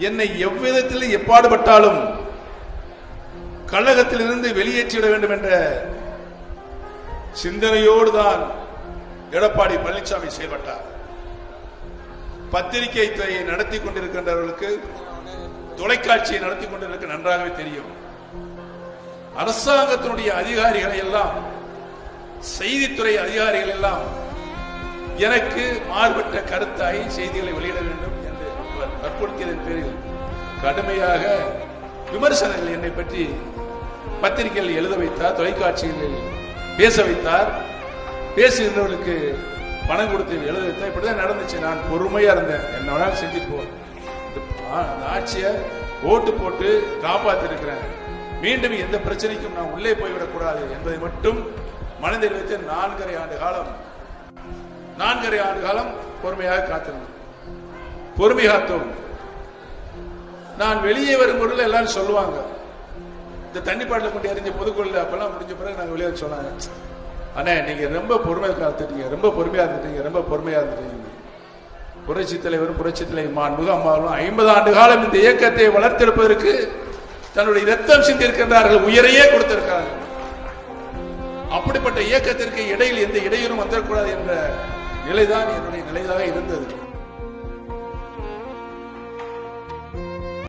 என்னை எவ்விதத்தில் எப்பாடுபட்டாலும் கழகத்திலிருந்து வெளியேற்றிவிட வேண்டும் என்ற சிந்தனையோடு தான் எடப்பாடி பழனிசாமி செயல்பட்டார். பத்திரிகை துறையை நடத்தி கொண்டிருக்கின்றவர்களுக்கு, தொலைக்காட்சியை நடத்தி கொண்டிருக்க நன்றாகவே தெரியும். அரசாங்கத்தினுடைய அதிகாரிகளை எல்லாம், செய்தித்துறை அதிகாரிகள் எல்லாம் எனக்கு மாறுபட்ட கருத்தாய் செய்திகளை வெளியிட வேண்டும் என்று வற்புறுத்தியதன் பேரில் கடுமையாக விமர்சனங்கள் என்னை பற்றி பத்திரிகைகள் எழுத வைத்தார், தொலைக்காட்சிகளில் பேச வைத்தார், பேசுகின்றவர்களுக்கு பணம் கொடுத்து எழுத வைத்தார். இப்படிதான் நடந்துச்சு. நான் பொறுமையா இருந்தேன். என்ன வேணாலும் செஞ்சுட்டு போவேன். ஆட்சியை ஓட்டு போட்டு காப்பாத்திருக்கிறேன். மீண்டும் எந்த பிரச்சனைக்கும் நான் உள்ளே போய்விடக் கூடாது என்பதை மட்டும் மனதில் வைத்து 4.5 ஆண்டு காலம் பொறுமையாக காத்திருந்தேன். பொறுமை காத்தோம். நான் வெளியே வரும்போது எல்லாரும் சொல்லுவாங்க, இந்த தண்ணி பாட்டில் கொண்டு எறிஞ்ச பொதுக்குழு அப்பெல்லாம் முடிஞ்ச பிறகு நாங்கள் வெளியே சொன்னாங்க, அண்ணே நீங்க ரொம்ப பொறுமையாக காத்துட்டீங்க, ரொம்ப பொறுமையா இருந்துட்டீங்க, ரொம்ப பொறுமையா இருந்துட்டீங்க. புரட்சி தலைவரும் புரட்சி தலைவர் மாண்புமிகு அம்மாவும் 50 ஆண்டு காலம் இந்த இயக்கத்தை வளர்த்தெடுப்பதற்கு தன்னுடைய இரத்தம் சிந்திருக்கின்றார்கள், உயிரையே கொடுத்திருக்கிறார்கள். அப்படிப்பட்ட இயக்கத்திற்கு இடையில் எந்த இடையூறும் வந்துடக்கூடாது என்ற நிலைதான் என்னுடைய நிலையாக இருந்தது.